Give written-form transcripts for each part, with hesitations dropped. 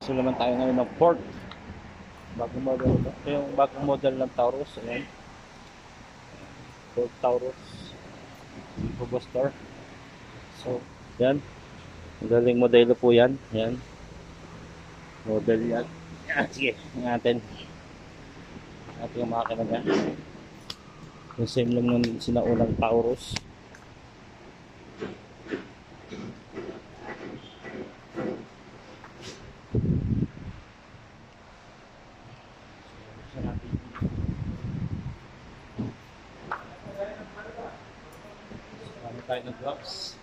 So naman tayo ngayon ng Ford. Bagong model ito. Ito yung bagong model ng Taurus. Ayan. Ford Taurus. Turbo Star. So, yan. Ang galing modelo po yan. Yan. Model yan. Yan. Sige. Natin. Natin yung makina niya. Yung same lang ng sinaunang Taurus. Marami tayo ng gloves.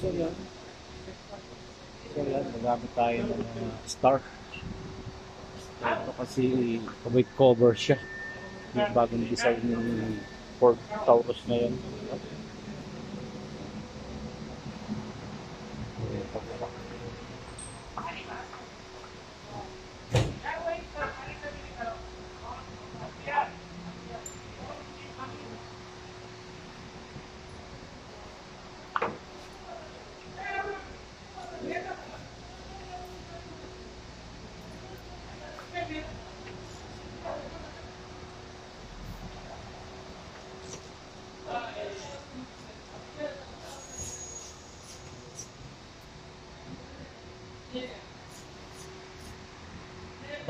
So yan, magamit tayo ng star. Ito kasi kabay cover siya. Yung bagong design ng Ford Taurus na yun.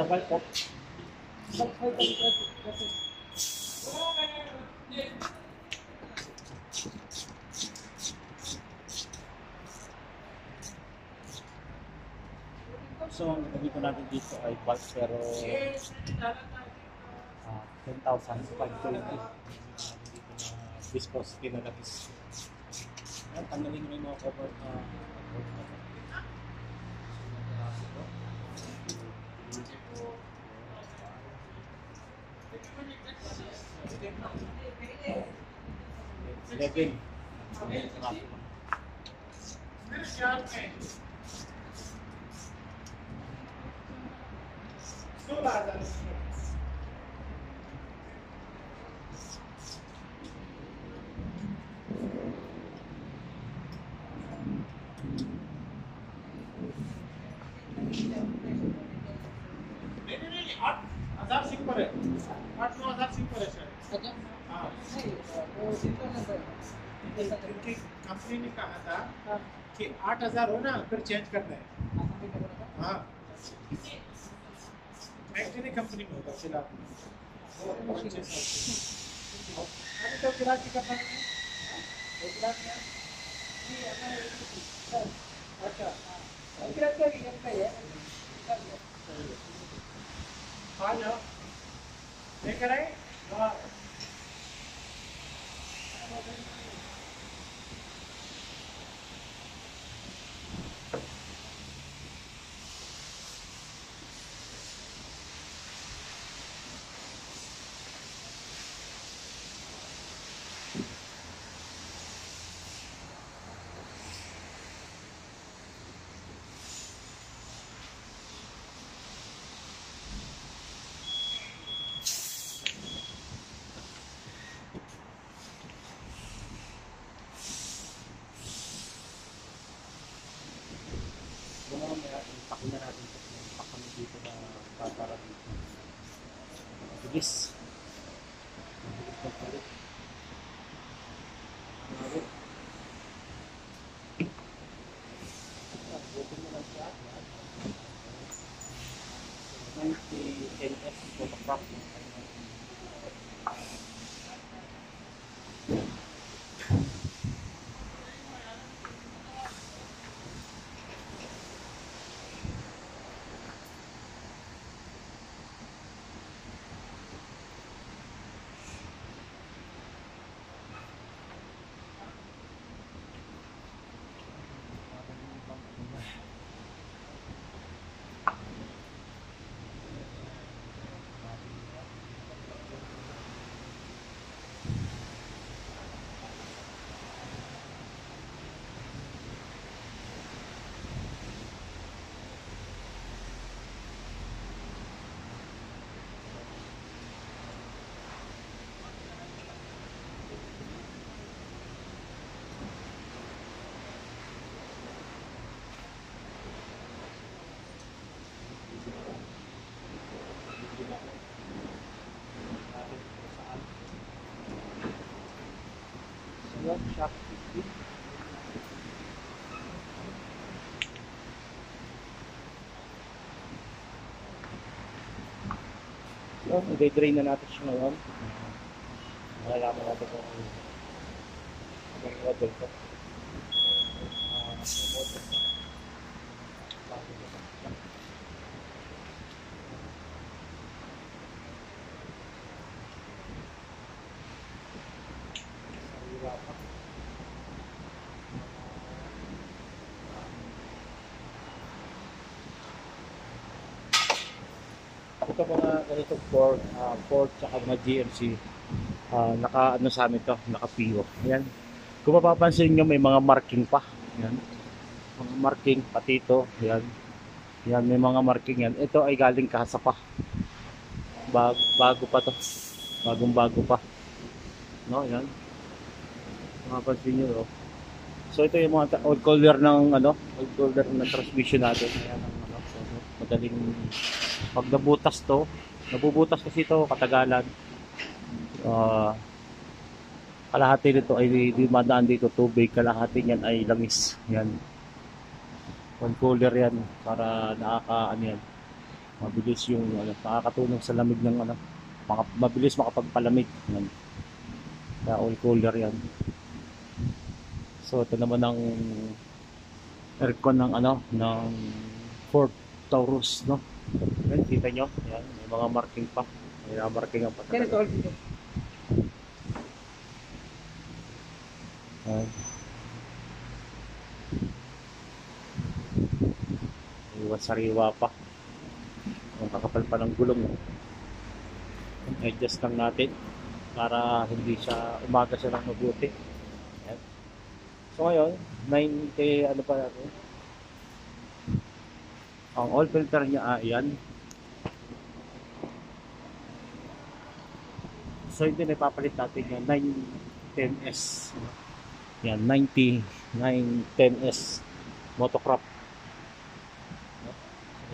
Sabay po. So, ang gagawin ko natin dito ay bulk pero 10,520 dito na viscosity na lapis. Yan, tanggalin mo yung mga cover na Levin. Company ने कहा था कि 8,000 हो ना फिर चेंज करना है। हाँ फैक्ट्री कंपनी में होगा फिलहाल अभी तो गिराकी करना है आ जाओ लेकर आए हाँ Pakin na natin ito. Pakin dito na para dito. Bilis. Bilis na palit. NS photograph. Shop 50. So, i-drain na natin siya ngayon. Malalaman natin kung yung model ko. Yung model ko. Bago ko sa sarila pa. Ito mga ganito Ford tsaka mga GMC, naka ano sa amin to, naka PO. Ayan. Kung mapapansin nyo, may mga marking pa. Ayan. Mga marking pati ito. Ayan. Ayan, may mga marking yan. Ito ay galing kasa pa. Bago pa to. Bagong-bago pa. No, ayan. Mapapansin nyo, oh. So ito yung mga old color ng old color ng transmission natin. Ayan ang so, madaling pag nabutas to, nabubutas kasi ito katagalan. Kalahati nito ay di madaan dito tubig, kalahati niyan ay langis. Yan. One cooler yan para yan. Mabilis yung nakakatulong sa lamig ng mabilis makapagpalamig. Yan. Kaya oil cooler yan. So ito naman ang aircon ng Ford Taurus, no? Yan, kita nyo? Yan, may mga marking pa. May mga marking pa. Yan. Iwas sariwa pa. Ang kakapal pa ng gulong. Adjust lang natin para hindi siya umaga siya ng mabuti. Yan. So ngayon, 90 ano pa natin? Ang oil filter niya yan. So ito na ipapalit natin yung 910S. Yan, 910S motocrop.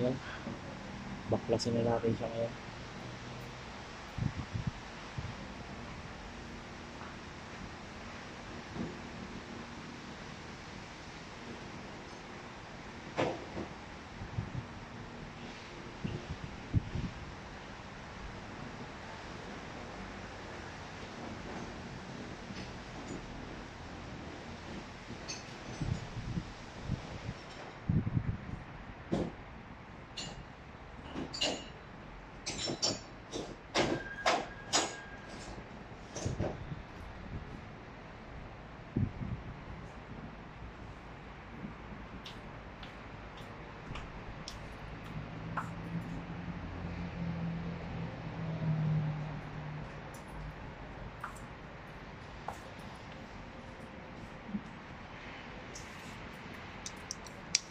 Ayan. Baklasin na natin siya ngayon.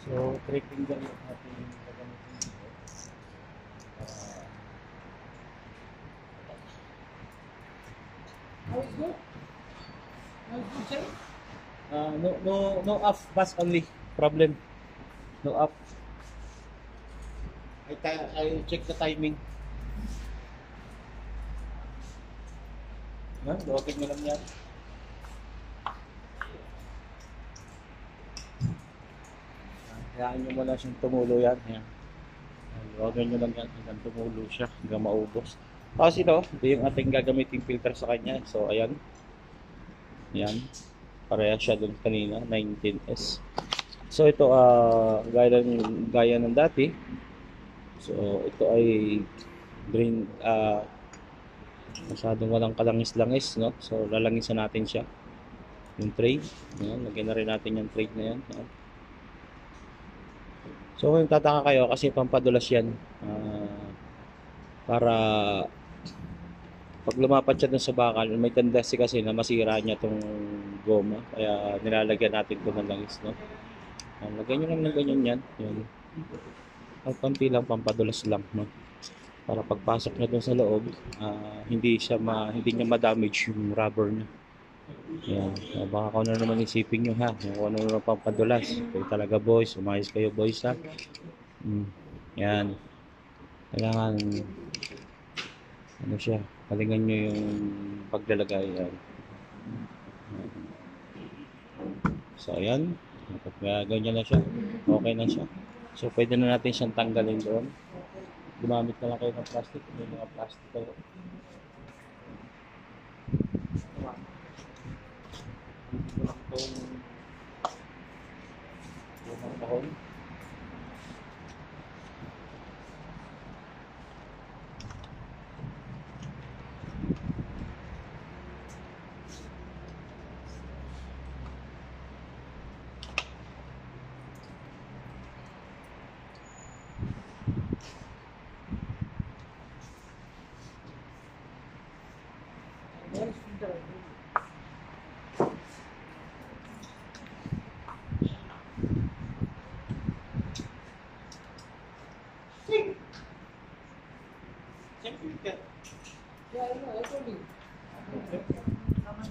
So, 3 finger yung ating gagamitin dito. How is good? How is good, sir? No off, pass only. Problem. No off. I check the timing. Yan, login mo lang yan. Hayaan nyo muna siyang tumulo yan. Yan. Login nyo lang yan hanggang tumulo siya, hanggang maubos. Kasi ito yung ating gagamitin filter sa kanya. So, ayan. Yan. Pareha siya dun kanina, 19S. So, ito, gaya ng dati. So, ito ay green, masyadong walang kalangis-langis, no? So, lalangisan natin siya. Yung tray. Ayan, lagyan na rin natin yung tray na yan. Ayan. So, kung tataka kayo, kasi pampadulas yan. Para pag lumapat siya dun sa bakal, may tendency kasi na masira niya tong goma. Kaya nilalagyan natin ito ng langis, no? Lagyan nyo lang ng ganyan yan. Yan. Konti lang, pampadulas lang, no? Para pagpasok niya dun sa loob, hindi niya ma-damage yung rubber niya. Yan. Baka kung ano naman isipin nyo, ha? Kung ano naman pampadulas. Kayo talaga, boys. Umayos kayo, boys, ha? Yan. Kailangan ano siya, palingan nyo yung paglalagay. Yan. So, ayan. Kapag ganyan na siya, okay na siya. So, pwede na natin siyang tanggalin doon. Gumamit na lang kayo ng plastic. May mga plastic kayo. Dito lang itong lumang tahon.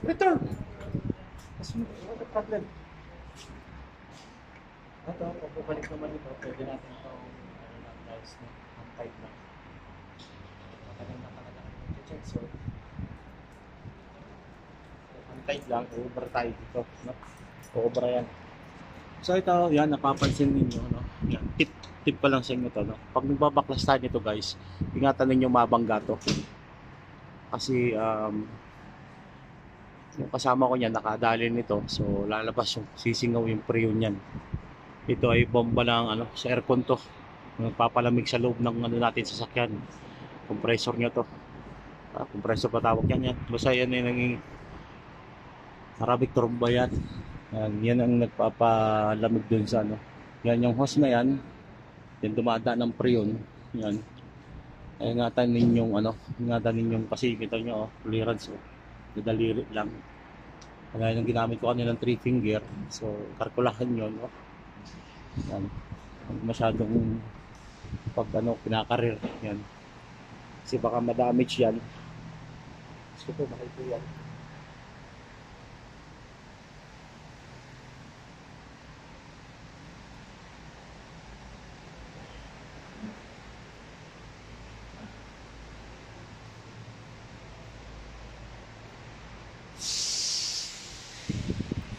Return! What's the problem? Ito, pag bubalik naman ito, pwede natin ito guys, ang tight lang. Matagal na talaga check, so ang tight lang, over tayo dito, no? Over yan. So ito, yan, napapansin ninyo, no? Yan, tip pa lang sa inyo to, no? Pag nagbabaklas tayo nito guys, ingatan ninyo mabangga to. Kasi yung kasama ko niyan nakadali nito, so lalabas yung sisingaw yung preyon niyan. Ito ay bomba ng sa aircon to, nagpapalamig sa loob ng natin sasakyan. Compressor niya to, compressor pa tawag yan. Basta yan ay naging Arabic tromba yan. Yan ang nagpapalamig dun sa yan yung hose na yan, yung dumadaan ng preyon yan. Ay ingatan ninyong kasi kita nyo clearance daliri lang. Kaya yung ginamit ko kanina ng 3 finger. So, kalkulahan nyo, no? Yan. Masyadong pag pinakarir. Yan. Kasi baka ma-damage yan. Gusto ko makita yan.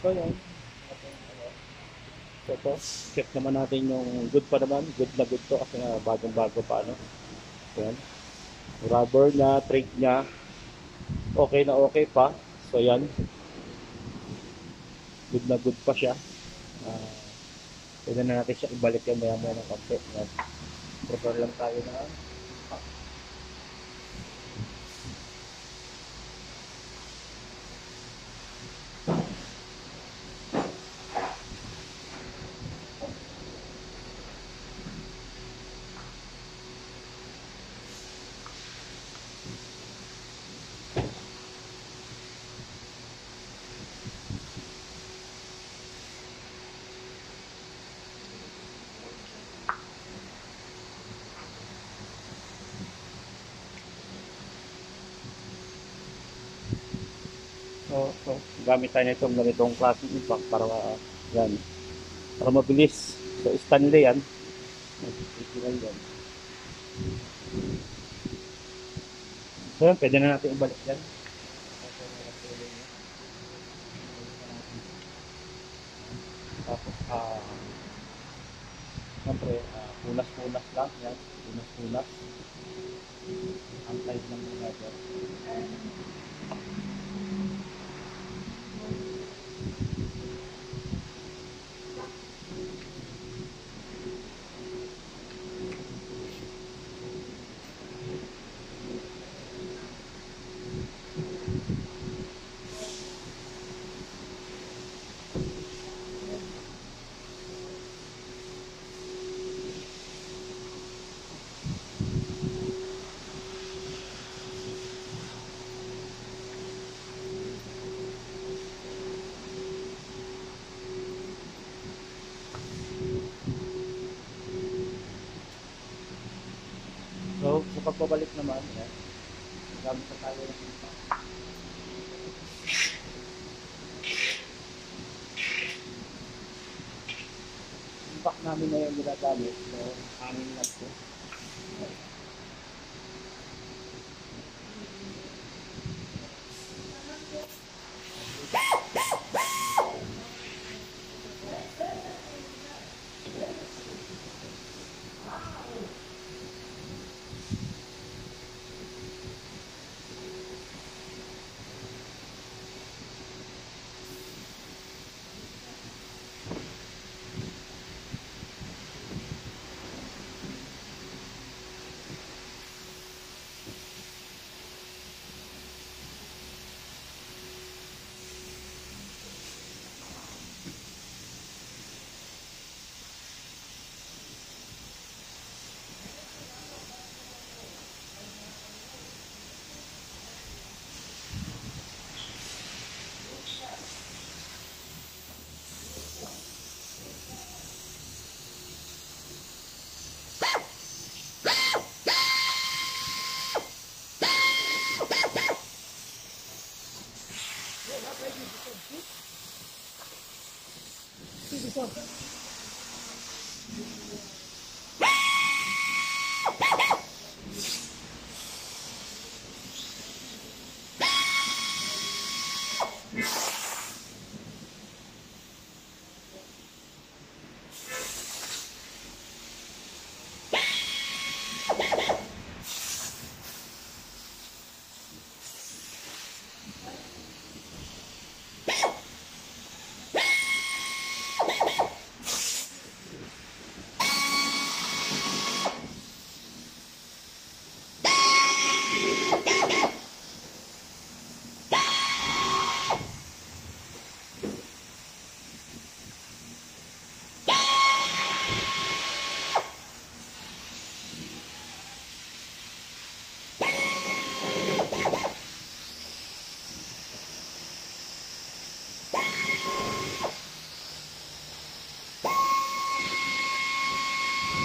So yan. So ito, check naman natin yung good pa naman. Good na good to kasi nga bagong-bago pa Yan. Rubber niya, trade niya. Okay na okay pa. So yan. Good na good pa siya. Pwede na natin siya ibalik yan maya-maya ng kape. Yan. Prepare lang tayo na So gamit tayo nitong ganitong klaseng impact para yan, para mabilis. So Stanley yan. Original yan. So yan, pwede na natin ibalik yan. Tapos siyempre punas-punas lang yan. Punas-punas. Ang size ng mga dyan. So, sa pagbabalik naman, yan, gamit sa tayo ng impact. Impact namin na yung nilagamit. So, hangin lang po.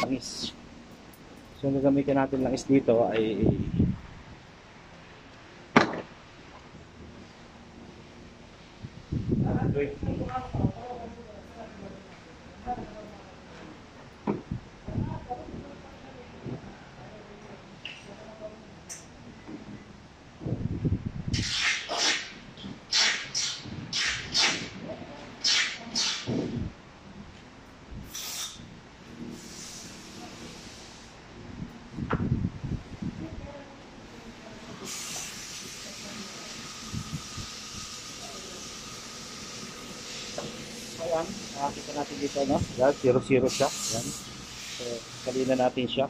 Langis. So, ang gagamitin natin langis dito ay ayan, nakakita natin dito, no? Yan, 0-0 siya. Yan. So, kalina natin siya.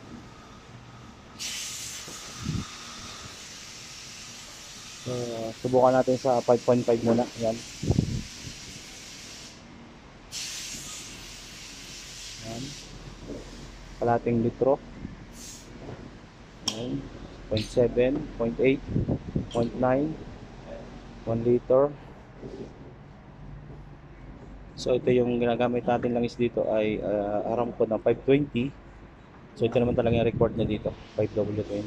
So, subukan natin sa 5.5 muna. Yan. Yan. Kalating litro. Yan. 0.7, 0.8, 0.9, 1 liter. So ito yung ginagamit natin langis dito ay Aramco na 520. So ito naman talaga yung record na dito, 5W20.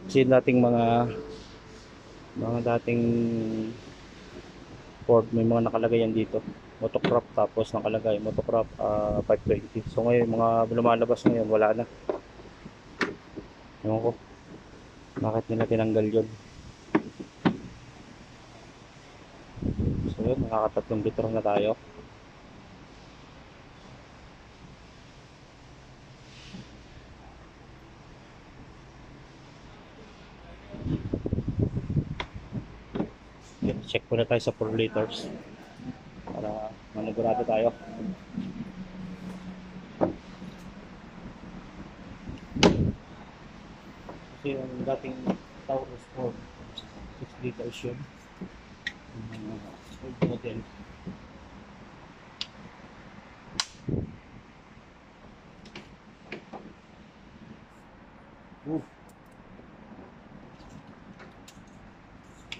Kasi dating mga dating Ford, may mga nakalagay yan dito. Motocrop, tapos nakalagay motocrop 520. So ngayon, mga lumalabas ngayon, wala na. Ewan ko, bakit nila tinanggal yun. So yun, nakakatatlong litro na tayo. Check muna tayo sa 4 liters para manigurado tayo. Kasi yung dating Taurus 4 6 liters yun, old model.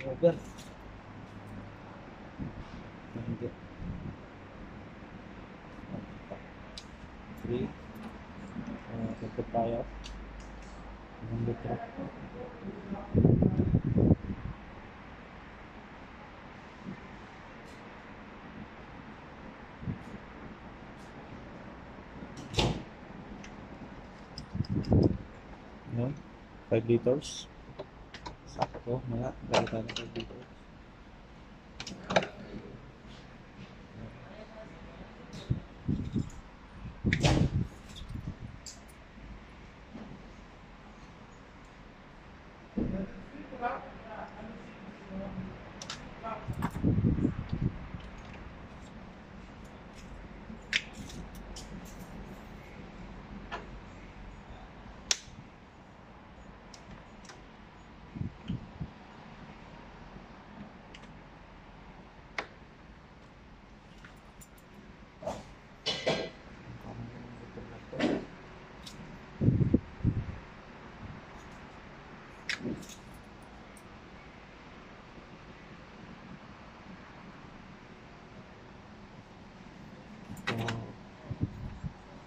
Over. Hindi. 3. Sagpag tayo. Ang litro. Yun. 5 liters. Sakto. Mga. Galitan ng 5 liters.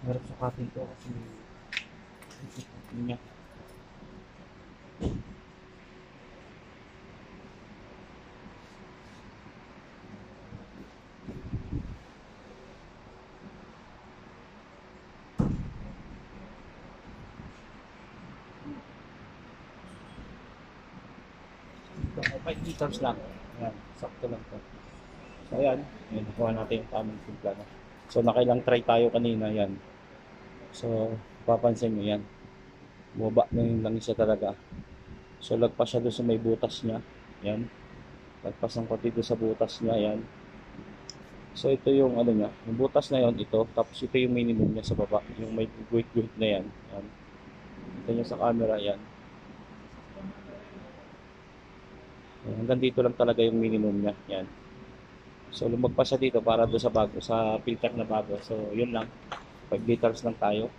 Harap sukatin ko kasi sukatin niya. Ito, 5 liters lang. Ayan, sakto lang to. So ayan, yun, nakuha natin yung tamang timpla. No? So nakailang try tayo kanina, yan. So papansin nyo yan, bumaba na yung langis siya talaga. So lagpas siya doon sa may butas niya, yan. Lagpas ng konti doon sa butas niya, yan. So ito yung ano niya, yung butas na yon ito, tapos ito yung minimum niya sa baba, yung may guhit-guhit na yan. Yan. Ito nyo sa camera, yan. Hanggang dito lang talaga yung minimum niya, yan. So lumagpas siya dito para doon sa bago, sa filter na bago. So yun lang, 5 liters lang tayo.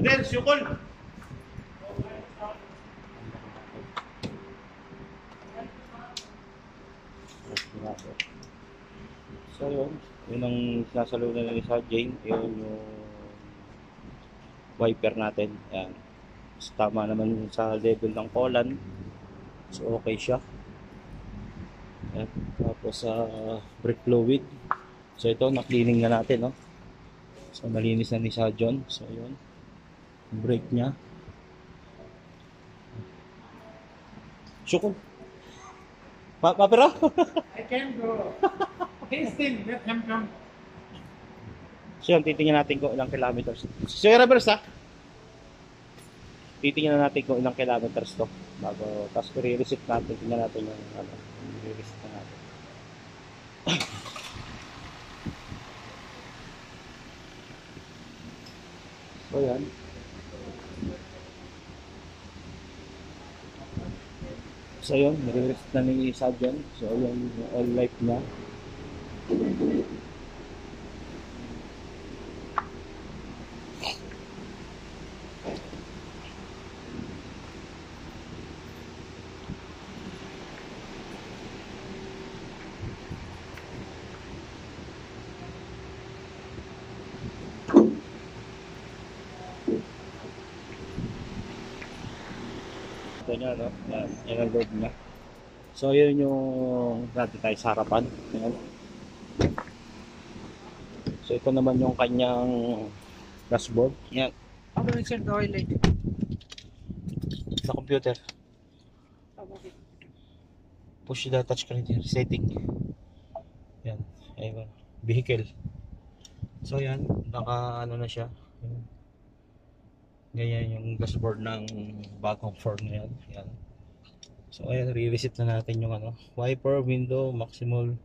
Udah, syukul. So yun ang sinasalunan ni sa Jane, yun yung wiper natin. Yan. So, tama naman sa level ng kolan. So okay siya. Yan. Tapos sa brake fluid. So ito, na-cleaning na natin, no? So malinis na ni sa John. So yun. Brake niya. Syukol. Papira? I can go. Tasting, let him come. So yun, titingnan natin kung ilang kilometers. So yung reverse, ha? Titingnan natin kung ilang kilometers to. Bago, tapos i-reset natin. Tingnan natin yung ano. I-reset na natin. So yan. So yun, nire-reset na ni isa dyan. So yun, all life na. Kita nyo, no? Yan, yan ang loob niya. So, yun yung natin tayo sa harapan. Yan. So, ito naman yung kanyang dashboard. Yan, How do we set the oil light? sa computer. Okay. Push the touchscreen here. Setting. Yan. Ayun. Vehicle. So, yan. Naka, ano na siya. Yan. Ganyan yung dashboard ng bagong Ford na yan. Yan. So, ayan. Re-reset na natin yung ano. Wiper, window, maximal.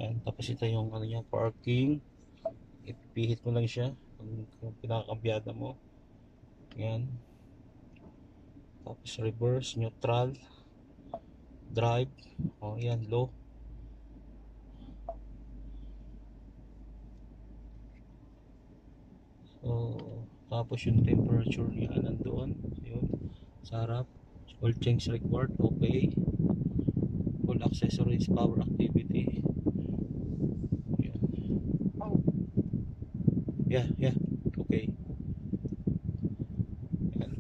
Yan. Tapos ito yung ano niya, parking. Ipihit mo lang siya. Kung pinakakabyada mo. Yan. Tapos reverse, neutral, drive. O, yan, low. So, tapos yung temperature niya nandoon. Yun. Sa harap. Oil change required. Okay. Full accessories, power activity. Yan. Yeah. Okay. Yan.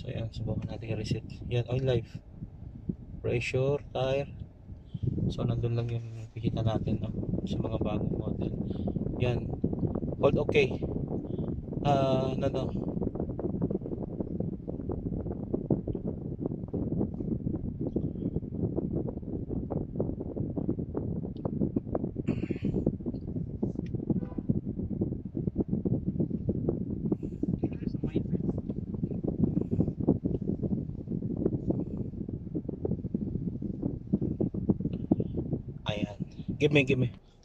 So, yan. Subukan natin i-reset. Yan, oil life. Pressure, tire. So, nandun lang yung nakikita natin, no? Sa mga bagong model. Yan. Hold okay. No. Ayan. Give me.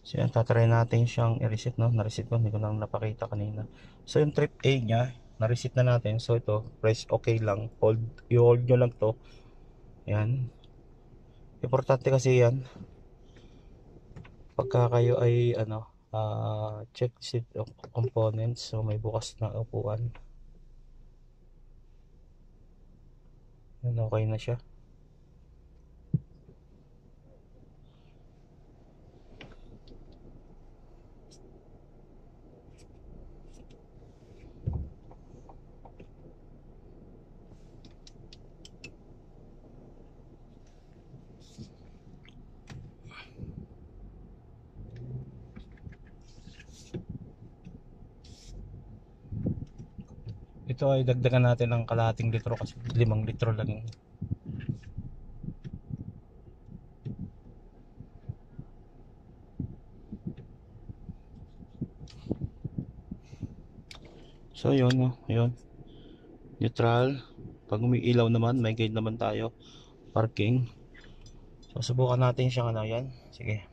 So yan, tatry natin siyang i-reset, no? Na-reset ko, hindi ko lang napakita kanina. So yung trip A niya, na-reset na natin. So ito, press okay lang. I-hold nyo lang to. Yan. Importante kasi yan. Pagka kayo ay, check seat of components. So may bukas na upuan. Yan, okay na siya. Ito ay dagdagan natin ng kalahating litro kasi 5 litro lang yun. So yun, no? Yun. Neutral. Pag umiilaw naman, may guide naman tayo. Parking. So subukan natin siyang ano yan. Sige.